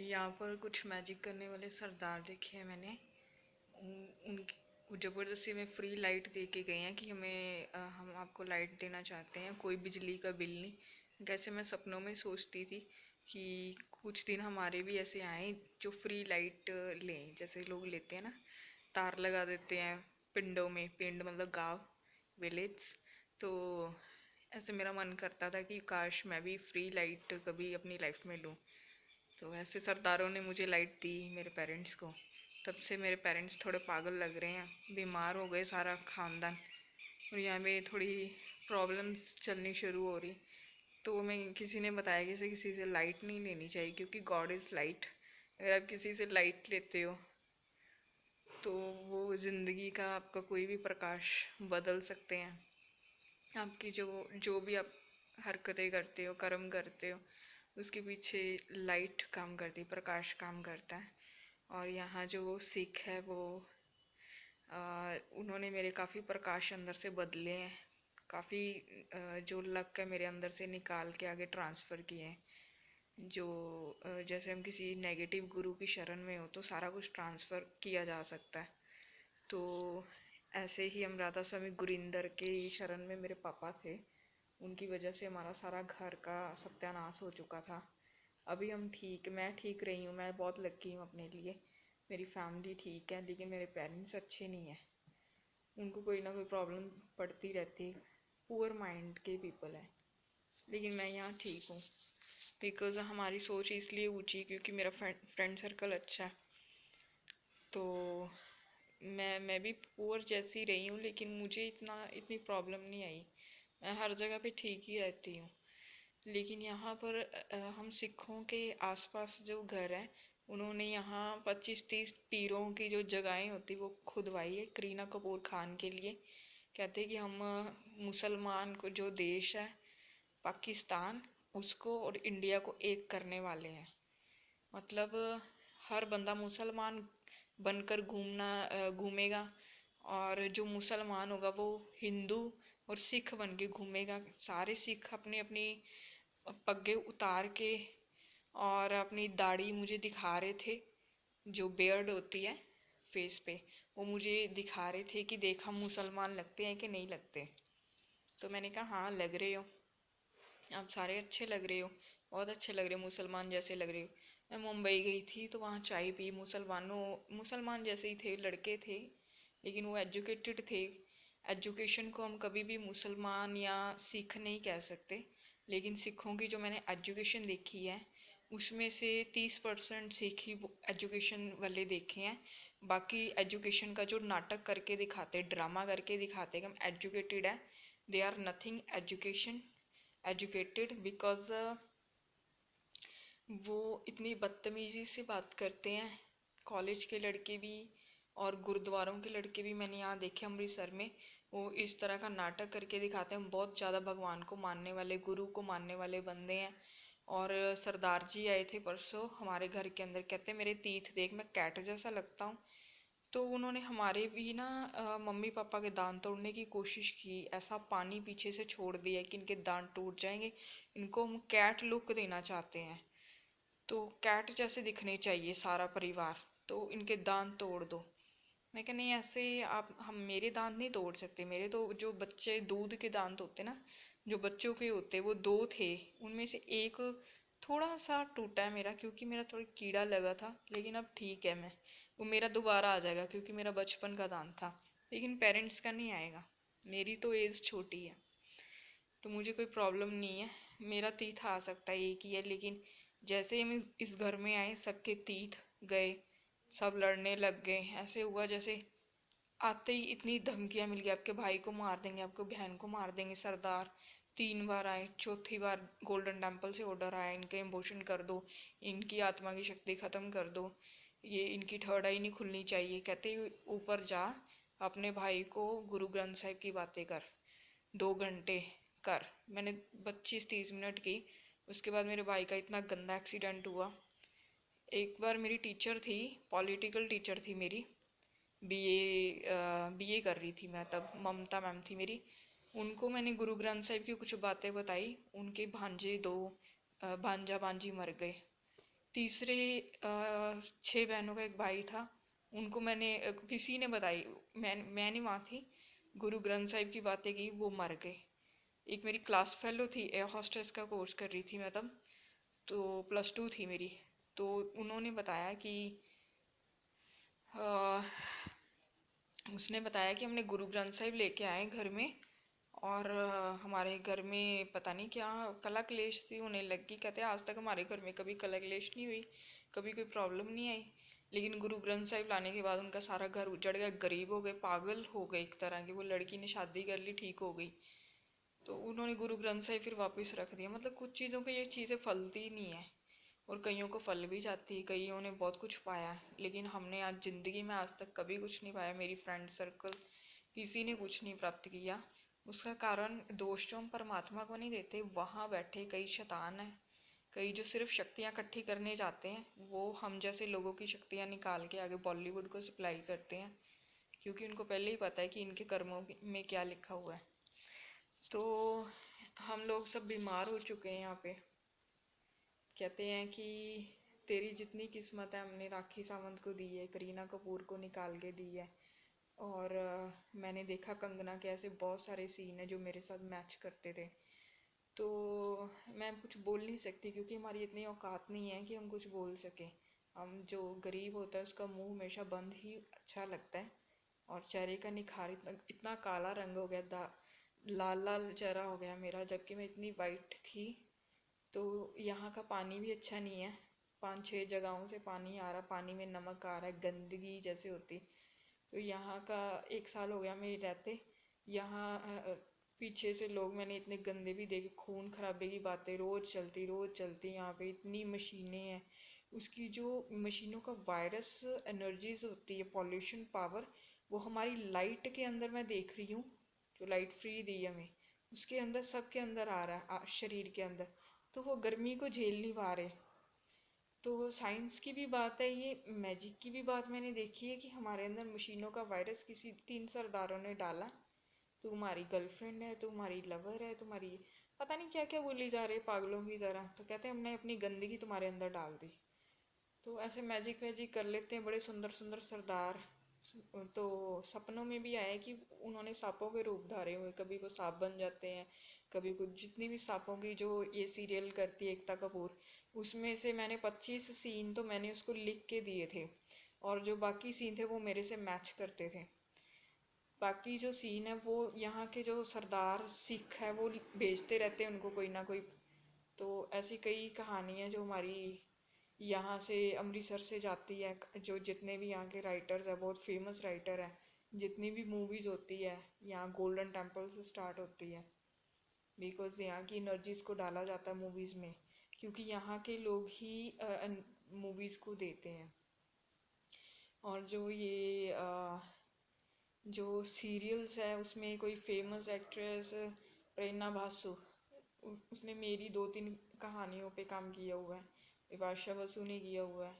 यहाँ पर कुछ मैजिक करने वाले सरदार देखे हैं मैंने। उन ज़बरदस्ती में फ्री लाइट दे के गए हैं कि हम आपको लाइट देना चाहते हैं, कोई बिजली का बिल नहीं। कैसे मैं सपनों में सोचती थी कि कुछ दिन हमारे भी ऐसे आए जो फ्री लाइट लें, जैसे लोग लेते हैं ना, तार लगा देते हैं पिंडों में। पिंड मतलब गांव, विलेज। तो ऐसे मेरा मन करता था कि काश मैं भी फ्री लाइट कभी अपनी लाइफ में लूँ। तो ऐसे सरदारों ने मुझे लाइट दी मेरे पेरेंट्स को। तब से मेरे पेरेंट्स थोड़े पागल लग रहे हैं, बीमार हो गए सारा खानदान। और यहाँ पे थोड़ी प्रॉब्लम्स चलनी शुरू हो रही। तो मैं किसी ने बताया कि किसी से लाइट नहीं लेनी चाहिए, क्योंकि गॉड इज़ लाइट। अगर आप किसी से लाइट लेते हो तो वो ज़िंदगी का आपका कोई भी प्रकाश बदल सकते हैं। आपकी जो जो भी आप हरकतें करते हो, कर्म करते हो, उसके पीछे लाइट काम करती, प्रकाश काम करता है। और यहाँ जो सिख है वो उन्होंने मेरे काफ़ी प्रकाश अंदर से बदले हैं। काफ़ी जो लक है मेरे अंदर से निकाल के आगे ट्रांसफ़र किए हैं। जो जैसे हम किसी नेगेटिव गुरु की शरण में हो तो सारा कुछ ट्रांसफ़र किया जा सकता है। तो ऐसे ही हम राधा स्वामी गुरिंदर के शरण में मेरे पापा थे। उनकी वजह से हमारा सारा घर का सत्यानाश हो चुका था। अभी मैं ठीक रही हूँ। मैं बहुत लकी हूँ अपने लिए। मेरी फैमिली ठीक है, लेकिन मेरे पेरेंट्स अच्छे नहीं हैं। उनको कोई ना कोई प्रॉब्लम पड़ती रहती। पुअर माइंड के पीपल हैं। लेकिन मैं यहाँ ठीक हूँ, बिकॉज़ हमारी सोच इसलिए ऊँची क्योंकि मेरा फ्रेंड सर्कल अच्छा है। तो मैं भी पुअर जैसी रही हूँ, लेकिन मुझे इतनी प्रॉब्लम नहीं आई। मैं हर जगह पे ठीक ही रहती हूँ। लेकिन यहाँ पर हम सिखों के आसपास जो घर हैं, उन्होंने यहाँ 25-30 पीरों की जो जगहें होती वो खुदवाई है करीना कपूर खान के लिए। कहते हैं कि हम मुसलमान को जो देश है पाकिस्तान, उसको और इंडिया को एक करने वाले हैं। मतलब हर बंदा मुसलमान बनकर घूमेगा, और जो मुसलमान होगा वो हिंदू और सिख बन के घूमेगा। सारे सिख अपनी अपनी पग्गे उतार के और अपनी दाढ़ी मुझे दिखा रहे थे, जो बियर्ड होती है फेस पे, वो मुझे दिखा रहे थे कि देख हम मुसलमान लगते हैं कि नहीं लगते। तो मैंने कहा हाँ लग रहे हो, आप सारे अच्छे लग रहे हो, बहुत अच्छे लग रहे हो, मुसलमान जैसे लग रहे हो। मैं मुंबई गई थी तो वहाँ चाय पी, मुसलमान जैसे ही थे, लड़के थे, लेकिन वो एजुकेटेड थे। एजुकेशन को हम कभी भी मुसलमान या सिख नहीं कह सकते, लेकिन सिखों की जो मैंने एजुकेशन देखी है उसमें से 30% सिख ही एजुकेशन वाले देखे हैं। बाकी एजुकेशन का जो नाटक करके दिखाते, ड्रामा करके दिखाते कि हम एजुकेटेड हैं, they are nothing educated, because वो इतनी बदतमीज़ी से बात करते हैं। कॉलेज के लड़के भी और गुरुद्वारों के लड़के भी मैंने यहाँ देखे अमृतसर में, वो इस तरह का नाटक करके दिखाते हैं। बहुत ज़्यादा भगवान को मानने वाले, गुरु को मानने वाले बंदे हैं। और सरदार जी आए थे परसों हमारे घर के अंदर, कहते मेरे तीथ देख, मैं कैट जैसा लगता हूँ। तो उन्होंने हमारे भी ना मम्मी पापा के दांत तोड़ने की कोशिश की। ऐसा पानी पीछे से छोड़ दिया कि इनके दांत टूट जाएंगे। इनको हम कैट लुक देना चाहते हैं, तो कैट जैसे दिखने चाहिए सारा परिवार, तो इनके दांत तोड़ दो। मैं कहा नहीं, ऐसे आप हम मेरे दांत नहीं तोड़ सकते। मेरे तो जो बच्चे दूध के दांत होते ना, जो बच्चों के होते, वो 2 थे, उनमें से एक थोड़ा सा टूटा है मेरा, क्योंकि मेरा थोड़ा कीड़ा लगा था। लेकिन अब ठीक है, मैं वो मेरा दोबारा आ जाएगा क्योंकि मेरा बचपन का दांत था। लेकिन पेरेंट्स का नहीं आएगा, मेरी तो एज छोटी है, तो मुझे कोई प्रॉब्लम नहीं है। मेरा तीथ आ सकता है, एक ही है। लेकिन जैसे ही हम इस घर में आए सबके तीथ गए, सब लड़ने लग गए। ऐसे हुआ जैसे आते ही इतनी धमकियां मिल गई, आपके भाई को मार देंगे, आपको बहन को मार देंगे। सरदार 3 बार आए, चौथी बार गोल्डन टेम्पल से ऑर्डर आया, इनके इमोशन कर दो, इनकी आत्मा की शक्ति खत्म कर दो, ये इनकी थर्ड आई नहीं खुलनी चाहिए। कहते ऊपर जा, अपने भाई को गुरु ग्रंथ साहिब की बातें कर, 2 घंटे कर। मैंने 25-30 मिनट की। उसके बाद मेरे भाई का इतना गंदा एक्सीडेंट हुआ। एक बार मेरी टीचर थी, पॉलिटिकल टीचर थी मेरी, बीए कर रही थी मैं तब, ममता मैम थी मेरी। उनको मैंने गुरु ग्रंथ साहिब की कुछ बातें बताई, उनके भांजे 2 भांजा भांजी मर गए। तीसरे 6 बहनों का एक भाई था। उनको मैंने किसी ने बताई, मैं नहीं वहाँ थी, गुरु ग्रंथ साहिब की बातें की, वो मर गए। एक मेरी क्लास फेलो थी, एयर हॉस्टेस का कोर्स कर रही थी मैं तब, तो +2 थी मेरी। तो उन्होंने बताया कि अ, उसने बताया कि हमने गुरु ग्रंथ साहिब लेके आए घर में, और हमारे घर में पता नहीं क्या कला क्लेश सी होने लगी। कहते हैं आज तक हमारे घर में कभी कला क्लेश नहीं हुई, कभी कोई प्रॉब्लम नहीं आई, लेकिन गुरु ग्रंथ साहिब लाने के बाद उनका सारा घर उजड़ गया, गरीब हो गए, पागल हो गए एक तरह की। वो लड़की ने शादी कर ली, ठीक हो गई, तो उन्होंने गुरु ग्रंथ साहिब फिर वापस रख दिया। मतलब कुछ चीज़ों को ये चीज़ें फलती नहीं है, और कईयों को फल भी जाती है, कईयों ने बहुत कुछ पाया है, लेकिन हमने आज ज़िंदगी में आज तक कभी कुछ नहीं पाया। मेरी फ्रेंड सर्कल किसी ने कुछ नहीं प्राप्त किया। उसका कारण दोष जो हम परमात्मा को नहीं देते, वहाँ बैठे कई शैतान हैं, कई जो सिर्फ शक्तियाँ इकट्ठी करने जाते हैं, वो हम जैसे लोगों की शक्तियाँ निकाल के आगे बॉलीवुड को सप्लाई करते हैं, क्योंकि उनको पहले ही पता है कि इनके कर्मों में क्या लिखा हुआ है। तो हम लोग सब बीमार हो चुके हैं यहाँ पे। कहते हैं कि तेरी जितनी किस्मत है हमने राखी सावंत को दी है, करीना कपूर को निकाल के दी है, और मैंने देखा कंगना के ऐसे बहुत सारे सीन है जो मेरे साथ मैच करते थे। तो मैं कुछ बोल नहीं सकती, क्योंकि हमारी इतनी औकात नहीं है कि हम कुछ बोल सकें। हम जो गरीब होता है उसका मुंह हमेशा बंद ही अच्छा लगता है, और चेहरे का निखार इतना काला रंग हो गया, लाल लाल चेहरा हो गया मेरा, जबकि मैं इतनी वाइट थी। तो यहाँ का पानी भी अच्छा नहीं है, 5-6 जगहों से पानी आ रहा, पानी में नमक आ रहा है, गंदगी जैसे होती। तो यहाँ का 1 साल हो गया मेरे रहते यहाँ। पीछे से लोग मैंने इतने गंदे भी देखे, खून खराबे की बातें रोज चलती। यहाँ पे इतनी मशीनें हैं, उसकी जो मशीनों का वायरस एनर्जीज होती है, पॉल्यूशन पावर, वो हमारी लाइट के अंदर मैं देख रही हूँ, जो लाइट फ्री दी है हमें, उसके अंदर सबके अंदर आ रहा है, शरीर के अंदर। तो वो गर्मी को झेल नहीं पा रहे। तो साइंस की भी बात है, ये मैजिक की भी बात मैंने देखी है कि हमारे अंदर मशीनों का वायरस किसी 3 सरदारों ने डाला। तुम्हारी गर्लफ्रेंड है, तुम्हारी लवर है, तुम्हारी पता नहीं क्या क्या बोली जा रही है पागलों की तरह। तो कहते हैं हमने अपनी गंदगी तुम्हारे अंदर डाल दी। तो ऐसे मैजिक वैजिक कर लेते हैं बड़े सुंदर सुंदर सरदार। तो सपनों में भी आया कि उन्होंने सांपों के रूप धारे हुए, कभी वो सांप बन जाते हैं, कभी कुछ। जितनी भी सांपों की जो ये सीरियल करती है एकता कपूर, उसमें से मैंने 25 सीन तो मैंने उसको लिख के दिए थे, और जो बाकी सीन थे वो मेरे से मैच करते थे। बाकी जो सीन है वो यहाँ के जो सरदार सिख है वो भेजते रहते हैं उनको कोई ना कोई। तो ऐसी कई कहानी है जो हमारी यहाँ से अमृतसर से जाती है। जो जितने भी यहाँ के राइटर्स है, बहुत फेमस राइटर है, जितनी भी मूवीज होती है यहाँ गोल्डन टेम्पल से स्टार्ट होती है, बिकॉज यहाँ की एनर्जीज को डाला जाता है मूवीज में, क्योंकि यहाँ के लोग ही मूवीज को देते हैं। और जो ये जो सीरियल्स है उसमें कोई फेमस एक्ट्रेस प्रेरणा बासु, उसने मेरी 2-3 कहानियों पे काम किया हुआ है। विपाशा बसु ने किया हुआ है।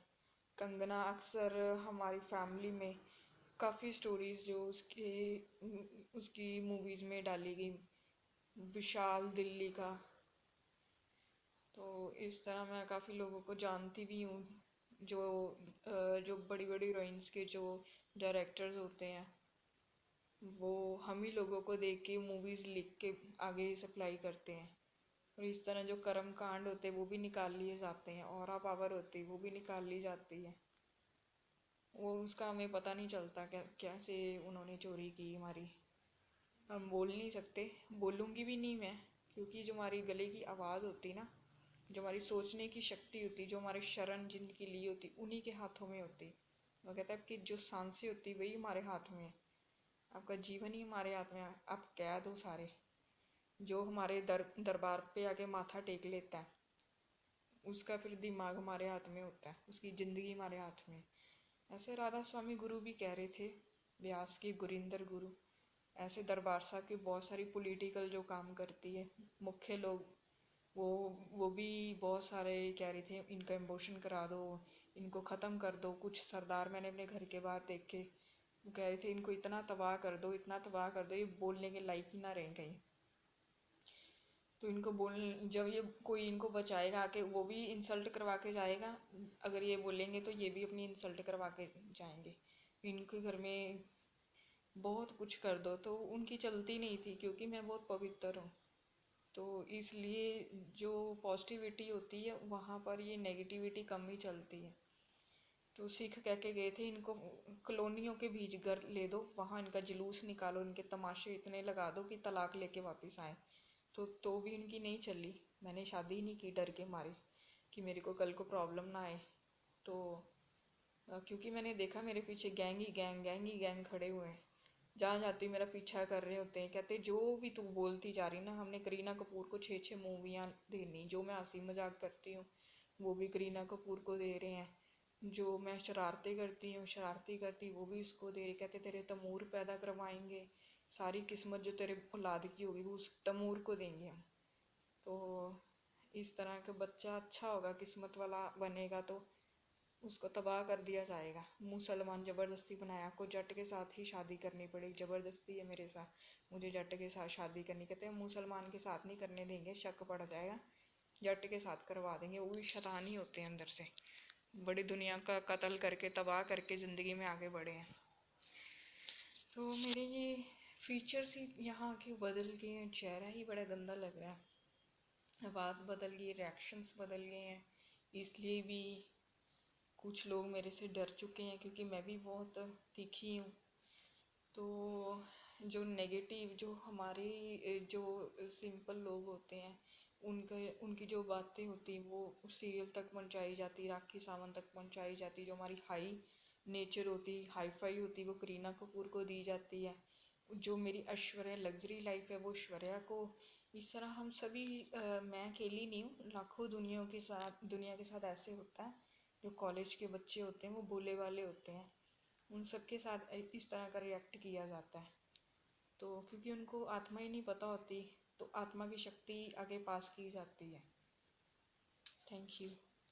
कंगना अक्सर हमारी फैमिली में काफ़ी स्टोरीज जो उसके उसकी मूवीज में डाली गई, विशाल दिल्ली का। तो इस तरह मैं काफ़ी लोगों को जानती भी हूँ, जो जो बड़ी बड़ी हीरोइंस के जो डायरेक्टर्स होते हैं, वो हम ही लोगों को देख के मूवीज लिख के आगे सप्लाई करते हैं। और इस तरह जो कर्म कांड होते हैं वो भी निकाल लिए जाते हैं, और पावर होती है वो भी निकाल ली जाती है। वो उसका हमें पता नहीं चलता कैसे उन्होंने चोरी की हमारी। हम बोल नहीं सकते, बोलूँगी भी नहीं मैं, क्योंकि जो हमारी गले की आवाज़ होती ना, जो हमारी सोचने की शक्ति होती, जो हमारी शरण जिनकी ली होती, उन्हीं के हाथों में होती। वो कहता है कि जो सांसें होती वही हमारे हाथ में है, आपका जीवन ही हमारे हाथ में है। आप कैद हो सारे। जो हमारे दरबार पे आके माथा टेक लेता है, उसका फिर दिमाग हमारे हाथ में होता है, उसकी ज़िंदगी हमारे हाथ में। ऐसे राधा स्वामी गुरु भी कह रहे थे, व्यास के गुरिंदर गुरु। ऐसे दरबार साहब की बहुत सारी पॉलिटिकल जो काम करती है मुख्य लोग, वो वो भी बहुत सारे कह रहे थे इनका इम्पोशन करा दो, इनको ख़त्म कर दो। कुछ सरदार मैंने अपने घर के बाहर देखे, वो कह रहे थे इनको इतना तबाह कर दो, इतना तबाह कर दो, ये बोलने के लायक ही ना रहे कहीं। तो इनको बोल, जब ये कोई इनको बचाएगा आके वो भी इंसल्ट करवा के जाएगा, अगर ये बोलेंगे तो ये भी अपनी इंसल्ट करवा के जाएंगे। इनके घर में बहुत कुछ कर दो तो उनकी चलती नहीं थी, क्योंकि मैं बहुत पवित्र हूँ। तो इसलिए जो पॉजिटिविटी होती है वहाँ पर ये नेगेटिविटी कम ही चलती है। तो सिख कह के गए थे इनको कॉलोनियों के बीच घर ले दो, वहाँ इनका जुलूस निकालो, इनके तमाशे इतने लगा दो कि तलाक लेके वापस आए। तो भी इनकी नहीं चली। मैंने शादी ही नहीं की डर के मारे कि मेरे को कल को प्रॉब्लम ना आए। तो क्योंकि मैंने देखा मेरे पीछे गैंग ही गैंग खड़े हुए हैं, जहाँ जाती मेरा पीछा कर रहे होते हैं, कहते जो भी तू बोलती जा रही ना, हमने करीना कपूर को 6 6 मूवियाँ देनी, जो मैं हंसी मजाक करती हूँ वो भी करीना कपूर को दे रहे हैं, जो मैं शरारतें करती हूँ शरारती करती वो भी उसको दे रहे। कहते तेरे तमूर पैदा करवाएंगे, सारी किस्मत जो तेरे औलाद की होगी वो उस तमूर को देंगे हम। तो इस तरह का बच्चा अच्छा होगा, किस्मत वाला बनेगा तो उसको तबाह कर दिया जाएगा। मुसलमान ज़बरदस्ती बनाया, आपको जट के साथ ही शादी करनी पड़ेगी, ज़बरदस्ती है मेरे साथ, मुझे जट के साथ शादी करनी। कहते हैं मुसलमान के साथ नहीं करने देंगे, शक पड़ जाएगा, जट के साथ करवा देंगे। वो भी शैतान ही होते हैं अंदर से, बड़ी दुनिया का कत्ल करके तबाह करके ज़िंदगी में आगे बढ़े हैं। तो मेरे ये फीचर्स ही यहाँ के बदल गए हैं, चेहरा ही बड़ा गंदा लग रहा है, आवाज़ बदल गई, रिएक्शंस बदल गए हैं। इसलिए भी कुछ लोग मेरे से डर चुके हैं, क्योंकि मैं भी बहुत तीखी हूँ। तो जो नेगेटिव, जो हमारे जो सिंपल लोग होते हैं, उनकी जो बातें होती हैं वो सीरियल तक पहुंचाई जाती, राखी सावंत तक पहुंचाई जाती। जो हमारी हाई नेचर होती, हाई फाई होती, वो करीना कपूर को दी जाती है। जो मेरी ऐश्वर्या लग्जरी लाइफ है वो ऐश्वर्या को। इस तरह हम सभी मैं अकेली नहीं हूँ, लाखों दुनिया के साथ ऐसे होता है। जो कॉलेज के बच्चे होते हैं वो भोले वाले होते हैं, उन सबके साथ इस तरह का रिएक्ट किया जाता है। तो क्योंकि उनको आत्मा ही नहीं पता होती, तो आत्मा की शक्ति आगे पास की जाती है। Thank you.